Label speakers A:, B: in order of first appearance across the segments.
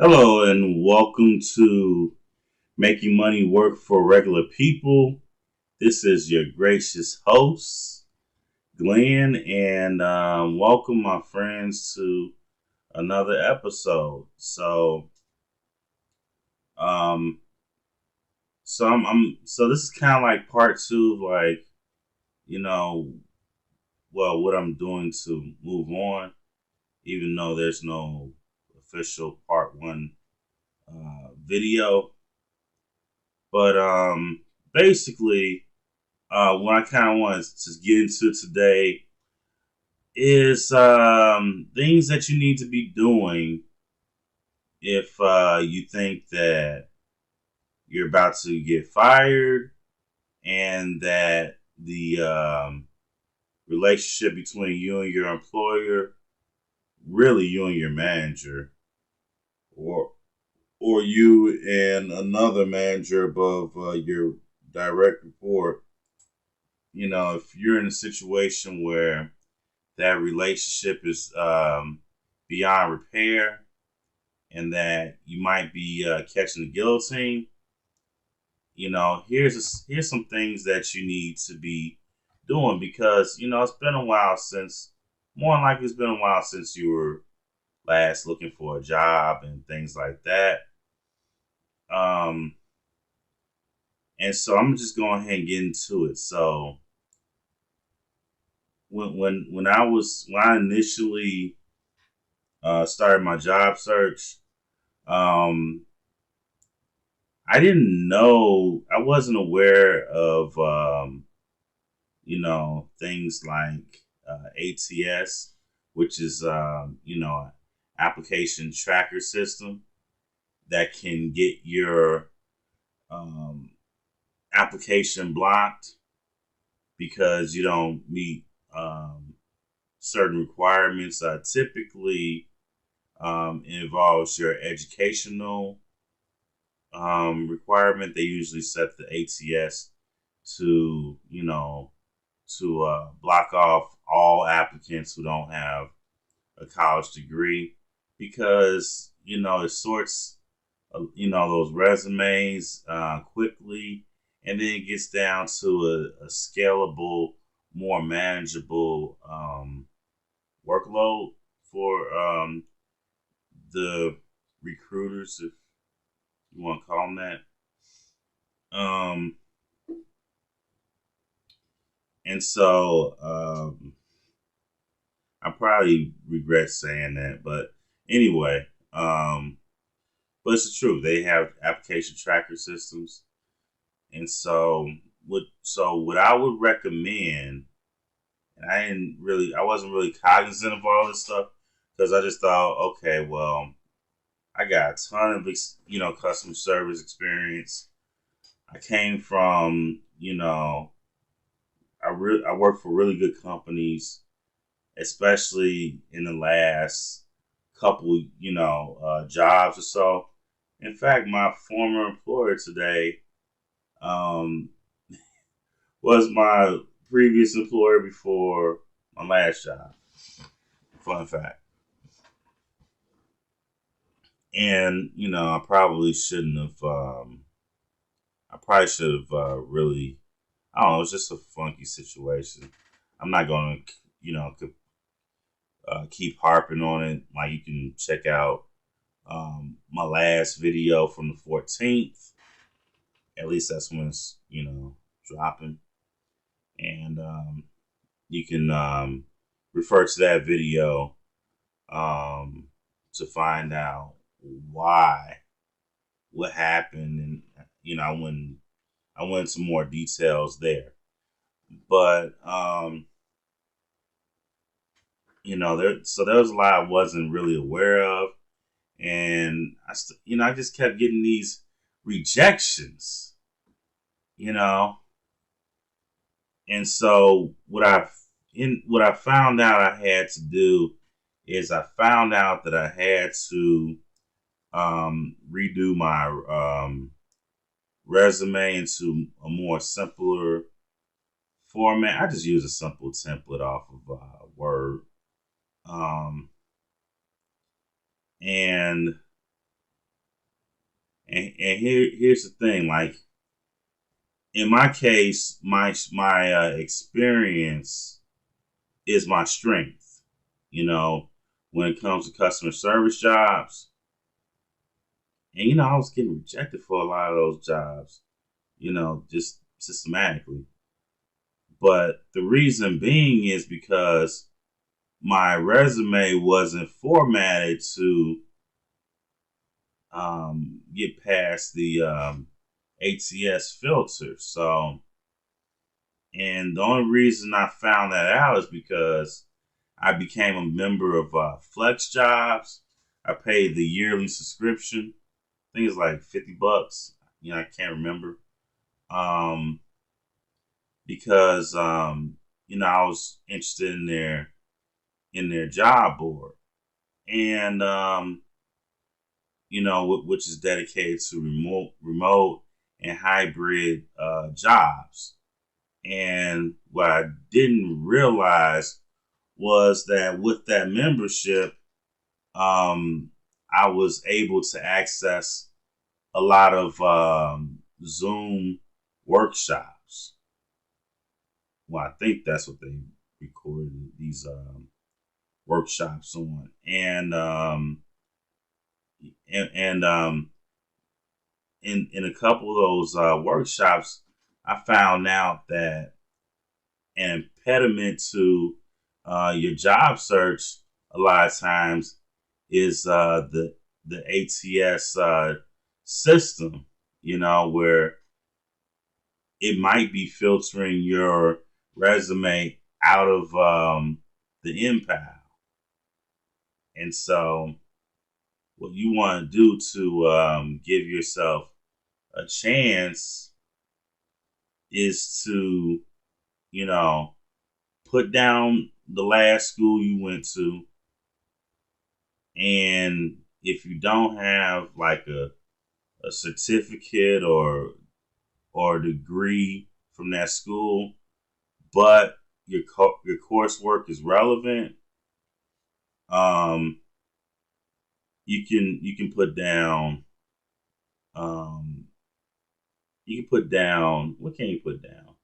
A: Hello and welcome to Making Money Work for Regular People. This is your gracious host, Glenn, and welcome my friends to another episode. Um, so this is kind of like part two, like you know, what I'm doing to move on, even though there's no official part one video, but basically what I kind of want to get into today is things that you need to be doing if you think that you're about to get fired and that the relationship between you and your employer, really you and your manager, or you and another manager above your direct report. If you're in a situation where that relationship is beyond repair and that you might be catching the guillotine, here's some things that you need to be doing because it's been a while since, more than likely, it's been a while since you were last looking for a job and things like that. Um, and so I'm just going ahead and get into it. So when I initially started my job search, um, I didn't know, I wasn't aware of, things like ATS, which is, application tracker system that can get your um, application blocked because you don't meet certain requirements. Typically, involves your educational requirement. They usually set the ATS to, block off all applicants who don't have a college degree because, it sorts, those resumes quickly, and then it gets down to a scalable, more manageable workload for the recruiters, if you want to call them that. Um, and so I probably regret saying that, but anyway, but it's the truth. They have application tracker systems, and so what I would recommend, and I wasn't really cognizant of all this stuff because I just thought, okay, well, I got a ton of customer service experience. I came from, I worked for really good companies, especially in the last couple, jobs or so. In fact, my former employer today um, was my previous employer before my last job. Fun fact. And I probably shouldn't have. I probably should have really. I don't know. It's just a funky situation. I'm not going to, keep harping on it. Like, you can check out my last video from the 14th. At least that's when it's dropping, and you can refer to that video um, to find out why, what happened, and I went into more details there. But there was a lot I wasn't really aware of, and I just kept getting these rejections, you know, and so what I found out I had to do is I found out that I had to redo my resume into a more simpler format. I just use a simple template off of Word, um, and And here's the thing, like in my case, my experience is my strength. You know, when it comes to customer service jobs, and I was getting rejected for a lot of those jobs. Just systematically. But the reason being is because my resume wasn't formatted to get past the ATS filter. So, and the only reason I found that out is because I became a member of Flex Jobs. I paid the yearly subscription. I think it's like $50. I can't remember. Um, because I was interested in their job board, and which is dedicated to remote and hybrid jobs. And what I didn't realize was that with that membership, I was able to access a lot of Zoom workshops. Well, I think that's what they recorded these workshops on, and in a couple of those workshops, I found out that an impediment to your job search a lot of times is the ATS system. Where it might be filtering your resume out of the impound. And so, what you want to do to give yourself a chance is to, put down the last school you went to. And if you don't have like a certificate or degree from that school, but your coursework is relevant, you can put down what can you put down?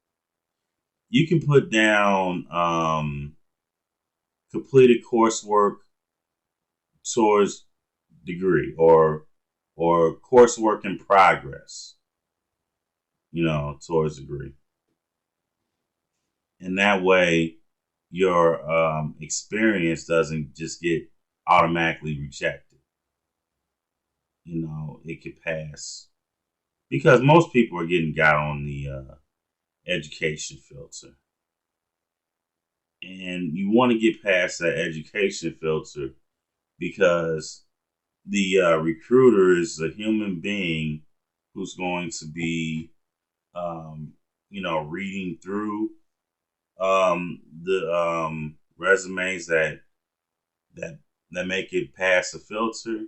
A: You can put down completed coursework towards degree, or coursework in progress, towards degree. And that way your experience doesn't just get automatically rejected. It could pass because most people are getting got on the education filter. And you want to get past that education filter because the recruiter is a human being who's going to be, reading through the resumes that make it past the filter,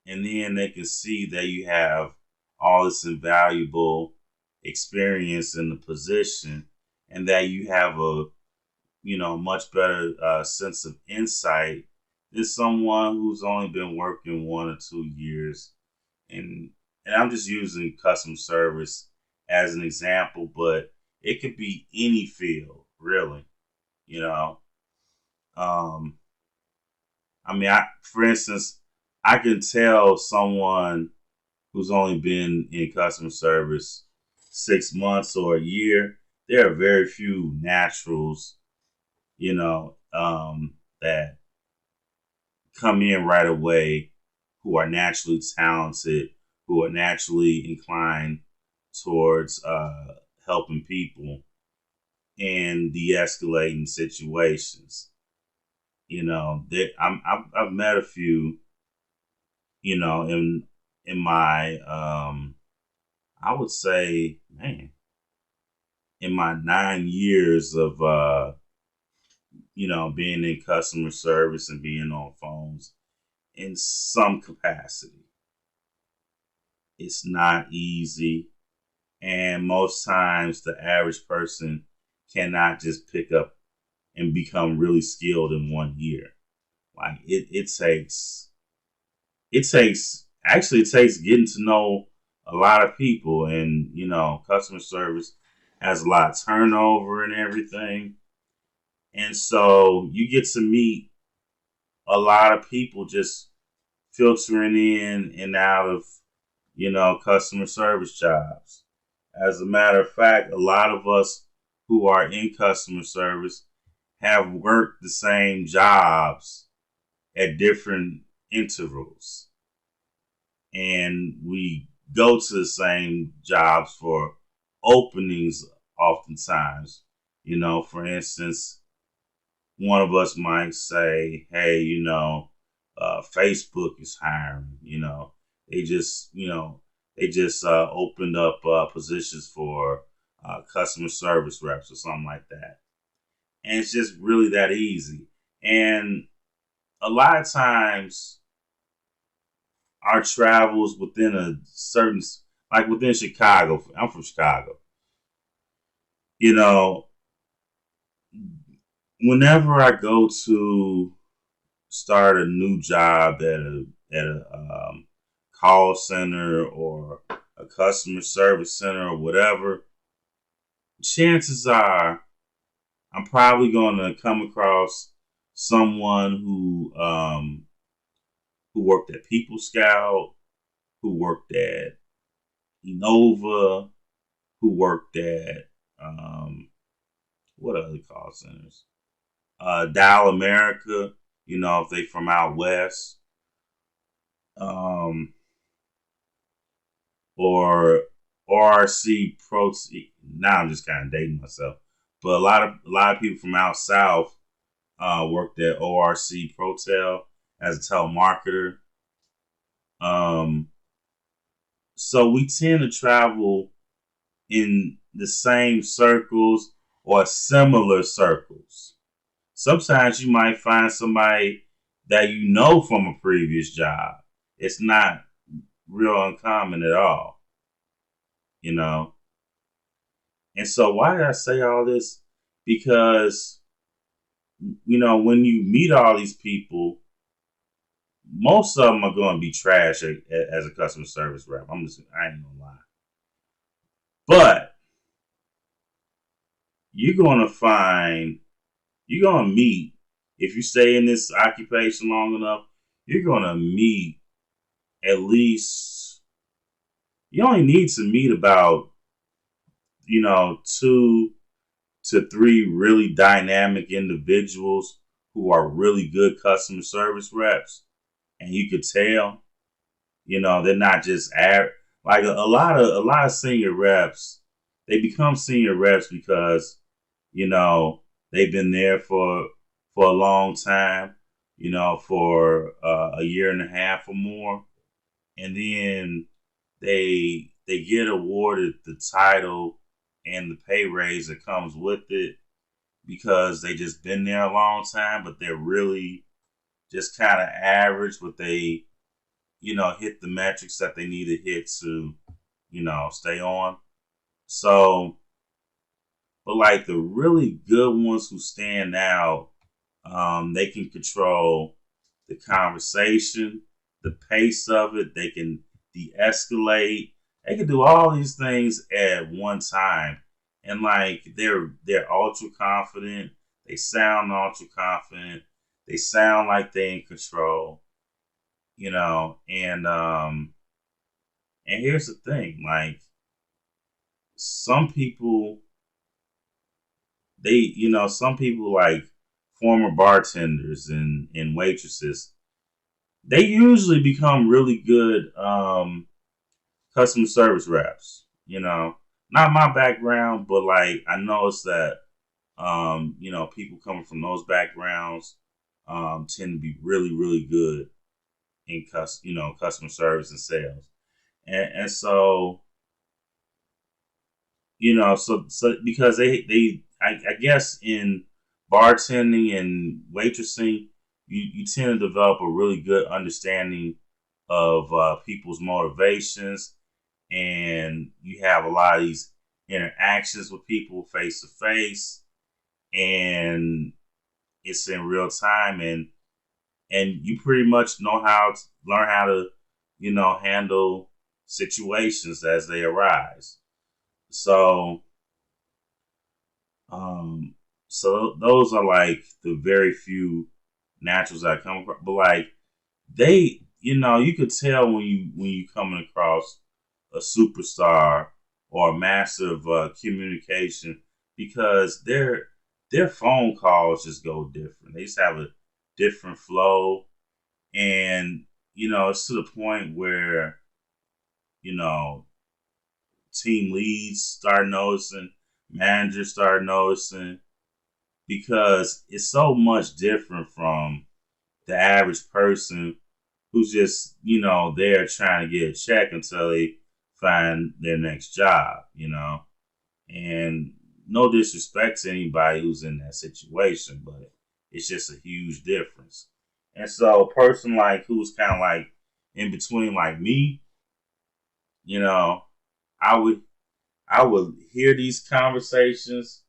A: and then they can see that you have all this invaluable experience in the position, and that you have a much better sense of insight than someone who's only been working 1 or 2 years. And I'm just using customer service as an example, but it could be any field, really. You know, um, for instance, I can tell someone who's only been in customer service 6 months or a year. There are very few naturals, that come in right away, who are naturally talented, who are naturally inclined towards helping people and de-escalating situations. I've met a few, in my I would say, man, in my 9 years of being in customer service and being on phones in some capacity. It's not easy, and most times the average person cannot just pick up and become really skilled in 1 year. Like it takes getting to know a lot of people, and customer service has a lot of turnover and everything. And so you get to meet a lot of people just filtering in and out of, customer service jobs. As a matter of fact, a lot of us who are in customer service have worked the same jobs at different intervals. And we go to the same jobs for openings oftentimes. For instance, one of us might say, hey, Facebook is hiring. They just, opened up positions for customer service reps or something like that. And it's just really that easy. And a lot of times, our travels within a certain, like within Chicago, I'm from Chicago, you know, whenever I go to start a new job at a call center or a customer service center or whatever, chances are I'm probably going to come across someone who worked at People Scout, who worked at Enova, who worked at what other call centers? Dial America, if they from out west. Or RC Pro. Now I'm just kind of dating myself, but a lot of people from out south worked at ORC Protel as a telemarketer. Um, so we tend to travel in the same circles or similar circles. Sometimes you might find somebody that from a previous job. It's not real uncommon at all, you know. And so why did I say all this? Because, when you meet all these people, most of them are going to be trash as a customer service rep. I ain't gonna lie. But you're going to meet, if you stay in this occupation long enough, you're going to meet at least, you only need to meet about, 2 to 3 really dynamic individuals who are really good customer service reps. And you could tell, they're not just like a lot of senior reps. They become senior reps because, they've been there for a long time, for a year and a half or more, and then they get awarded the title and the pay raise that comes with it because they just been there a long time, but they're really just kind of average, but they, hit the metrics that they need to hit to, stay on. So, but like the really good ones who stand out, they can control the conversation, the pace of it. They can de-escalate. They can do all these things at one time, and like they're ultra confident. They sound ultra confident. They sound like they in control, and here's the thing, like some people, some people like former bartenders and waitresses, they usually become really good customer service reps. Not my background, but like I noticed that people coming from those backgrounds tend to be really, really good in customer service and sales. And so, so because I guess in bartending and waitressing, you tend to develop a really good understanding of people's motivations, and you have a lot of these interactions with people face to face, and it's in real time, and you pretty much learn how to handle situations as they arise. So, um, so those are like the very few naturals I come across. But like they, you could tell when you coming across a superstar or a master of communication because their phone calls just go different. They just have a different flow, and it's to the point where you know team leads start noticing, managers start noticing because it's so much different from the average person who's just, there trying to get a check until they find their next job. And no disrespect to anybody who's in that situation, but it's just a huge difference. And so a person like who's kind of like in between like me, you know, I would I would hear these conversations.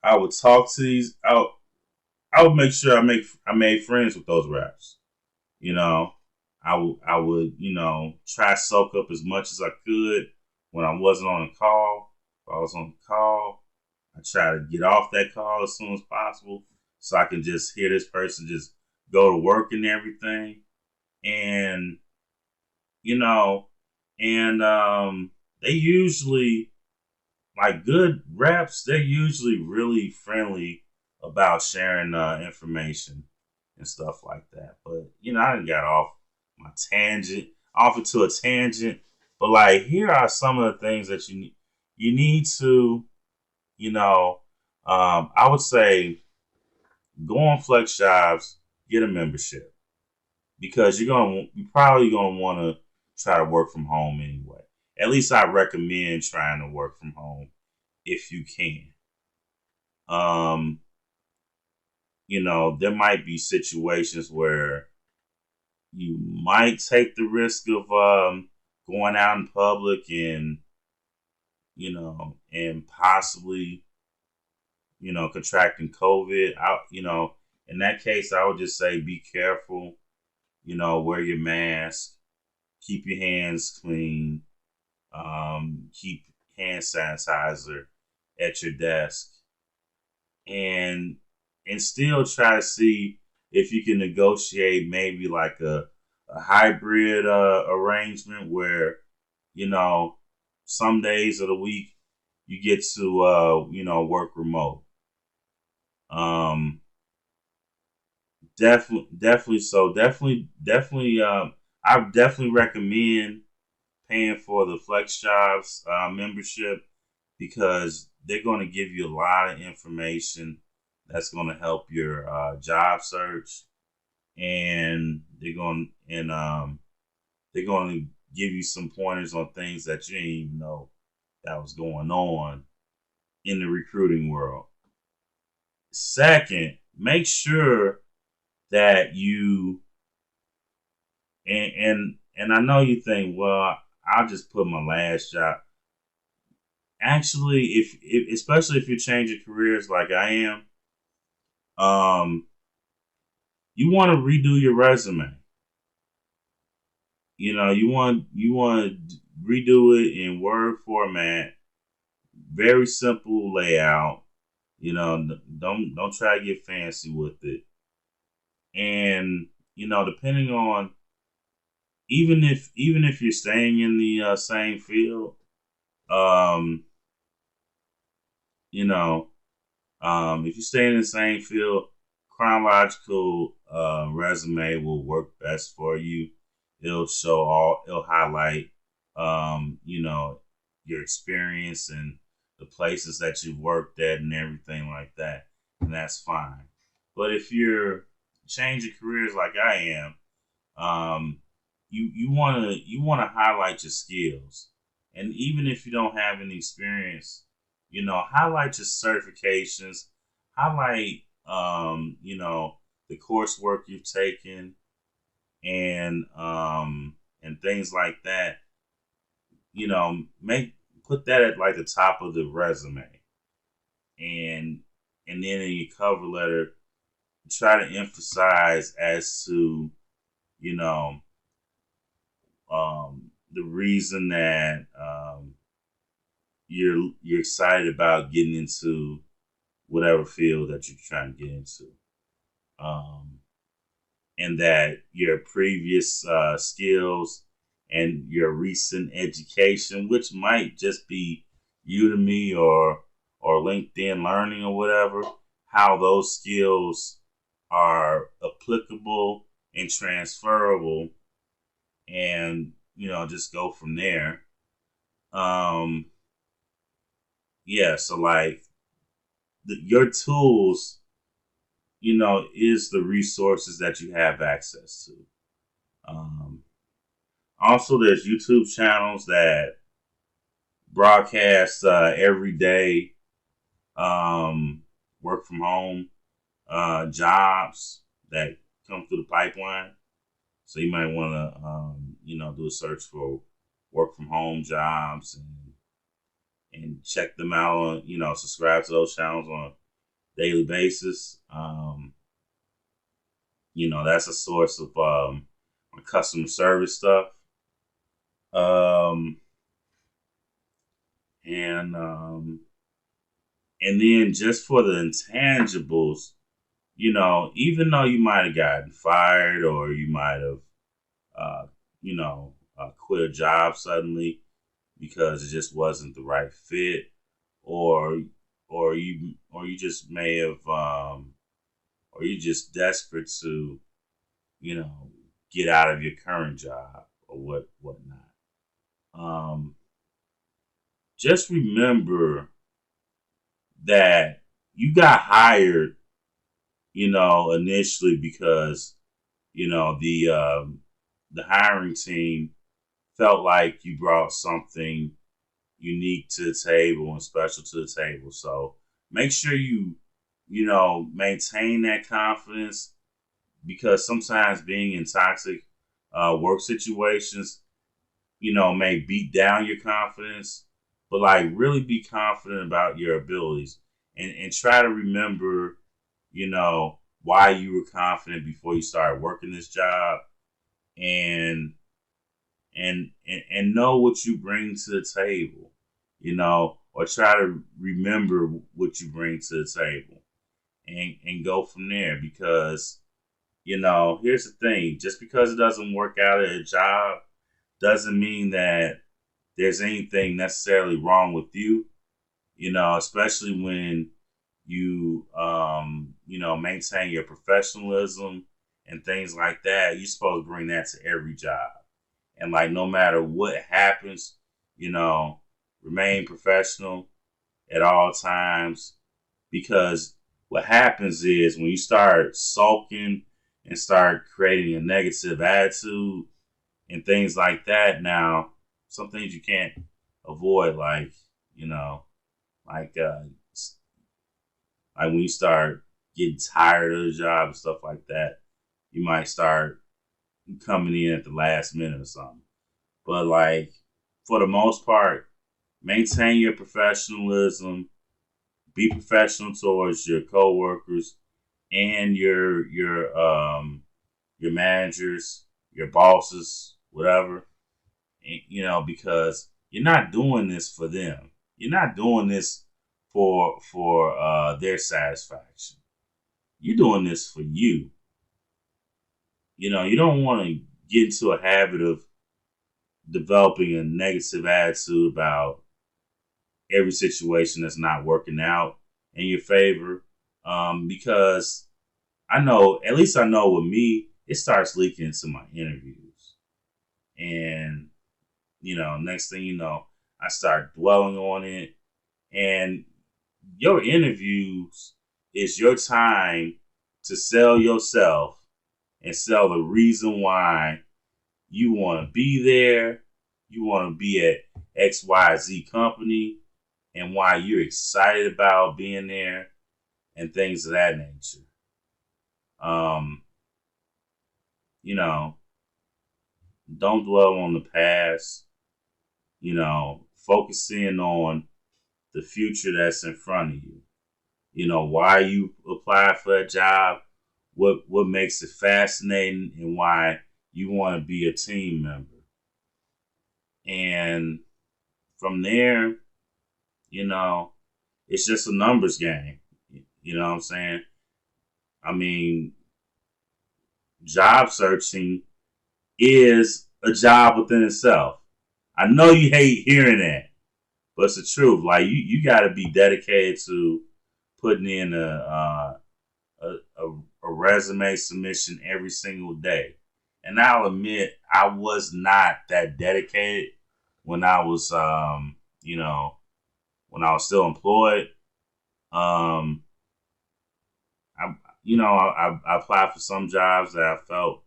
A: I would talk to I would make sure I made friends with those reps. You know, I would try to soak up as much as I could when I wasn't on a call. If I was on the call, I try to get off that call as soon as possible so I can just hear this person just go to work and everything. And you know, and they usually like good reps. They're usually really friendly about sharing information and stuff like that. But I didn't got my tangent, off into a tangent. But like, here are some of the things that you need to, you know, I would say go on Flex Jobs, get a membership because you're probably gonna want to try to work from home anyway. At least I recommend trying to work from home if you can. Um, there might be situations where you might take the risk of going out in public and possibly, contracting COVID. In that case, I would just say be careful, wear your mask, keep your hands clean, keep hand sanitizer at your desk, and still try to see if you can negotiate maybe like a hybrid arrangement where you know some days of the week you get to work remote. um definitely I definitely recommend paying for the Flex Jobs membership because they're going to give you a lot of information that's going to help your job search, and they're going to give you some pointers on things that you didn't even know that was going on in the recruiting world. Second, make sure that you and I know you think, well, I'll just put my last job. Actually, if especially if you're changing careers like I am, um, you want to redo your resume. You want to redo it in Word format, very simple layout. Don't try to get fancy with it. And depending on even if you're staying in the same field, um, you know, if you stay in the same field, chronological resume will work best for you. It'll highlight, your experience and the places that you've worked at and everything like that, and that's fine. But if you're changing careers like I am, um, you wanna highlight your skills, and even if you don't have any experience, highlight your certifications, highlight the coursework you've taken, and things like that. Make put that at like the top of the resume, and then in your cover letter, try to emphasize as to you know the reason that you're excited about getting into whatever field that you're trying to get into, um, and that your previous skills and your recent education, which might just be Udemy or LinkedIn Learning or whatever, how those skills are applicable and transferable, and just go from there. Um, yeah, so like your tools, is the resources that you have access to. Um, Also, there's YouTube channels that broadcast every day, um, work from home jobs that come through the pipeline. So you might want to, do a search for work from home jobs and check them out. Subscribe to those channels on a daily basis. That's a source of customer service stuff. Um, and and then just for the intangibles, even though you might have gotten fired or you might have, uh, quit a job suddenly because it just wasn't the right fit, or or you just may have, or you just desperate to, you know, get out of your current job or whatnot. Um, just remember that you got hired, initially because the hiring team felt like you brought something unique to the table and special to the table. So make sure you maintain that confidence, because sometimes being in toxic work situations, may beat down your confidence, but like really be confident about your abilities, and try to remember, why you were confident before you started working this job, and and know what you bring to the table, or try to remember what you bring to the table, and go from there. Because, here's the thing: just because it doesn't work out at a job doesn't mean that there's anything necessarily wrong with you, especially when you maintain your professionalism and things like that. You're supposed to bring that to every job. And like, no matter what happens, you know, remain professional at all times, because what happens is when you start sulking and start creating a negative attitude and things like that, now some things you can't avoid, like, you know, like like when you start getting tired of the job and stuff like that, you might start coming in at the last minute or something. But like, for the most part, maintain your professionalism, be professional towards your coworkers and your managers, your bosses, whatever. And, because you're not doing this for them. You're not doing this for their satisfaction. You're doing this for you. You don't want to get into a habit of developing a negative attitude about every situation that's not working out in your favor. Because at least I know with me, it starts leaking into my interviews. And, next thing you know, I start dwelling on it. And your interviews is your time to sell yourself and sell the reason why you want to be there, you want to be at XYZ company, and why you're excited about being there, and things of that nature. Um, you know, don't dwell on the past, focus in on the future that's in front of you. Why you apply for a job, what makes it fascinating, and why you want to be a team member. And from there, you know, it's just a numbers game. You know what I'm saying? I mean, job searching is a job within itself. I know you hate hearing that, but it's the truth. Like you got to be dedicated to putting in a resume submission every single day. And I'll admit, I was not that dedicated when I was, when I was still employed. Um, I applied for some jobs that I felt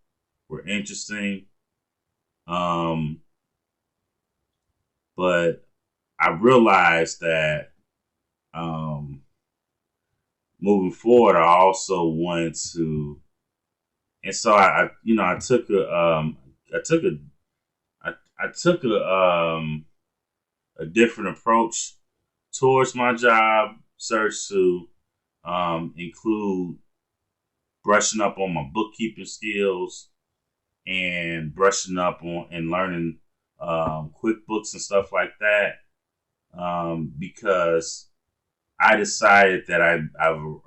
A: were interesting. Um, but I realized that um, moving forward, I also wanted to, and so I took a different approach towards my job search to include brushing up on my bookkeeping skills and brushing up on and learning QuickBooks and stuff like that, because I decided that I've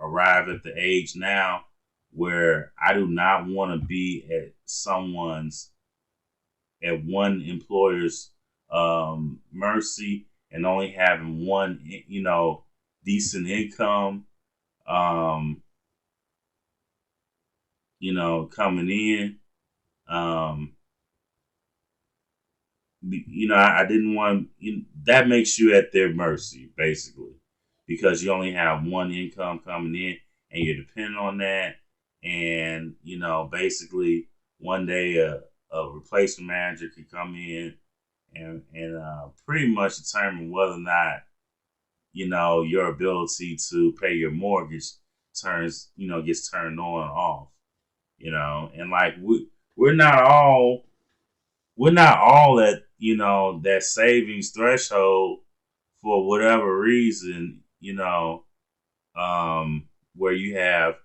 A: arrived at the age now where I do not want to be at one employer's mercy and only having one, decent income, um, coming in. Um, I didn't want that makes you at their mercy basically, because you only have one income coming in and you're dependent on that. And basically, one day a replacement manager could come in and pretty much determine whether or not your ability to pay your mortgage gets turned on and off. And like we're not all we're not all at that savings threshold for whatever reason, where you have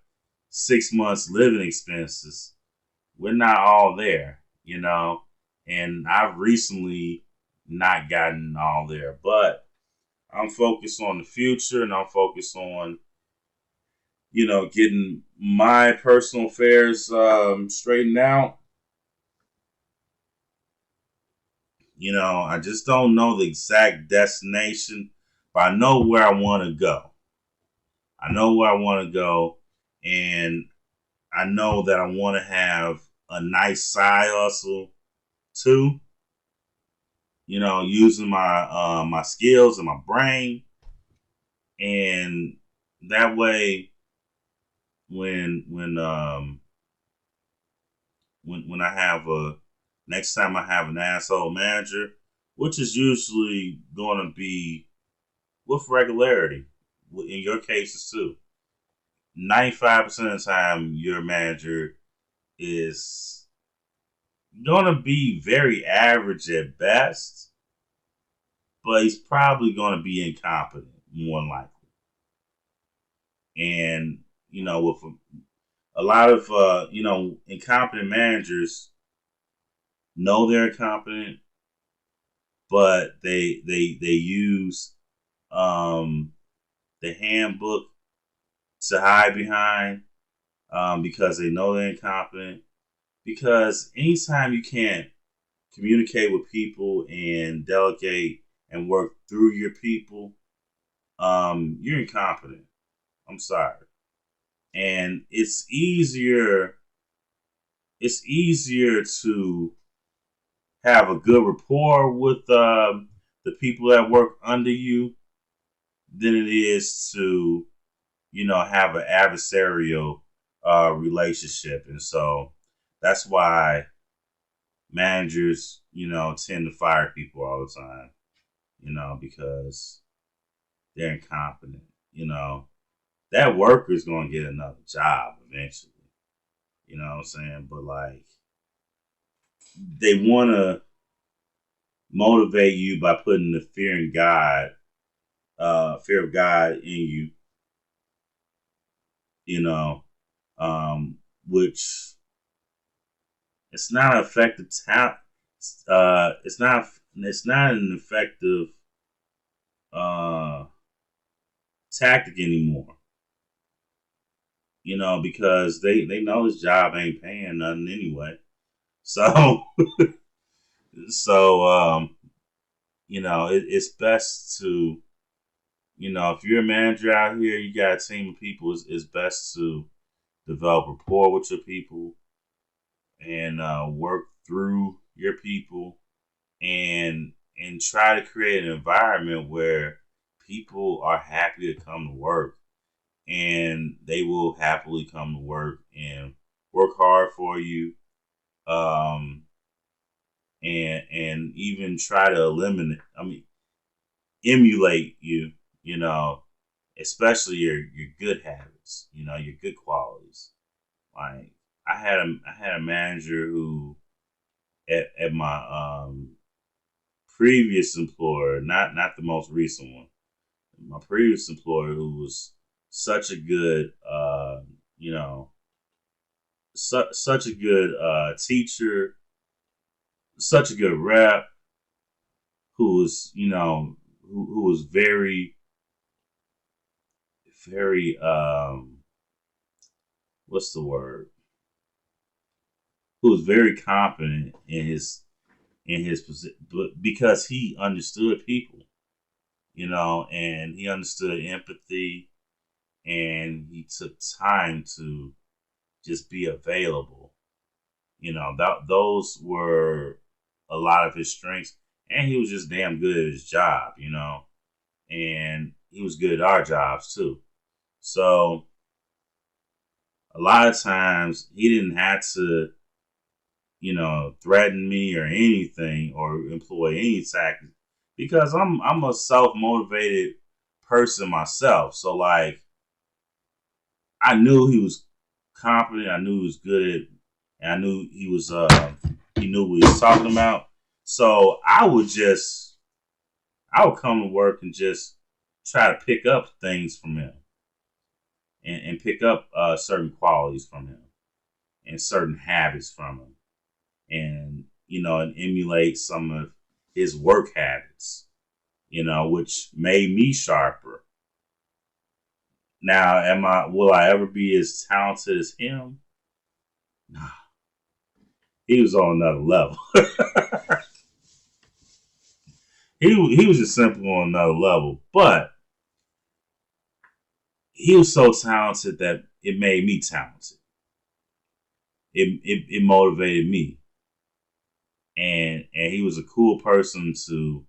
A: 6 months living expenses. We're not all there, and I've recently not gotten all there, but I'm focused on the future, and I'm focused on getting my personal affairs straightened out. I just don't know the exact destination, but I know where I want to go. I know where I want to go, and I know that I want to have a nice side hustle too. Using my skills and my brain, and that way, when I have a next time I have an asshole manager, which is usually going to be with regularity, in your cases too. 95% of the time, your manager is going to be very average at best, but he's probably going to be incompetent, more than likely. And, with a lot of, incompetent managers know they're incompetent, but they use um, the handbook to hide behind, because they know they're incompetent. Because anytime you can't communicate with people and delegate and work through your people, you're incompetent. I'm sorry. And it's easier to have a good rapport with the people that work under you than it is to have an adversarial relationship. And so that's why managers tend to fire people all the time, because they're incompetent. That worker is going to get another job eventually. You know what I'm saying? But like, they want to motivate you by putting the fear of God in you, you know, which it's not an effective talent. It's not it's not an effective uh, tactic anymore. Because they know his job ain't paying nothing anyway. So so it's best to if you're a manager out here, you got a team of people. It's best to develop rapport with your people and work through your people and try to create an environment where people are happy to come to work and they will happily come to work and work hard for you, um, and even try to emulate you, especially your good habits, your good qualities. Like I had a manager who at my previous employer, not the most recent one, my previous employer who was such a good such a good teacher, such a good rep, who was who was very very what's the word, who was very confident in his position, but because he understood people, and he understood empathy, and he took time to just be available. Those were a lot of his strengths, and he was just damn good at his job, and he was good at our jobs too. So a lot of times he didn't have to, threaten me or anything or employ any tactics because I'm a self motivated person myself. So like I knew he was competent. I knew he was good at, and I knew he knew what he was talking about. So I would come to work and just try to pick up things from him and pick up certain qualities from him and certain habits from him, and and emulate some of his work habits, which made me sharper. Now, will I ever be as talented as him? Nah, he was on another level. He was just simply on another level, but he was so talented that it made me talented. It motivated me, and he was a cool person to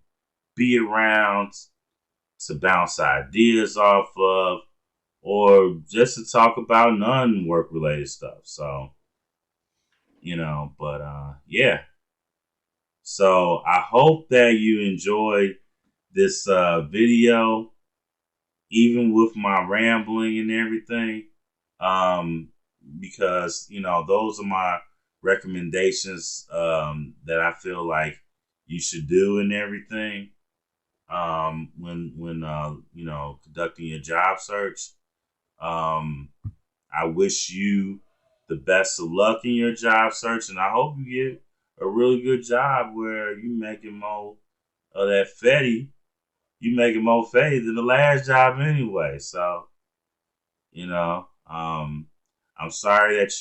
A: be around, to bounce ideas off of, or just to talk about non-work related stuff. So, but yeah. So I hope that you enjoyed this video, even with my rambling and everything, um, because those are my recommendations that I feel like you should do and everything when conducting your job search. I wish you the best of luck in your job search, and I hope you get a really good job where you making more of that fetty. You making more fetty than the last job anyway. So I'm sorry that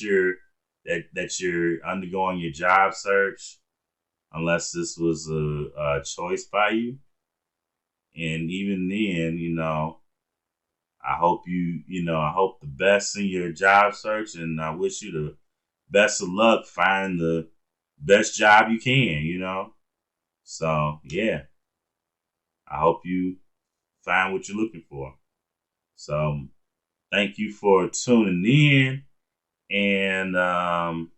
A: you're undergoing your job search, unless this was a choice by you. And even then, I hope the best in your job search, and I wish you the best of luck finding the best job you can. So, yeah, I hope you find what you're looking for. So, thank you for tuning in, and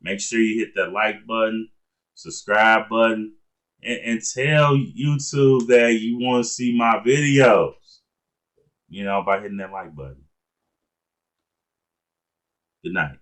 A: make sure you hit that like button, subscribe button, and tell YouTube that you want to see my videos, by hitting that like button. Good night.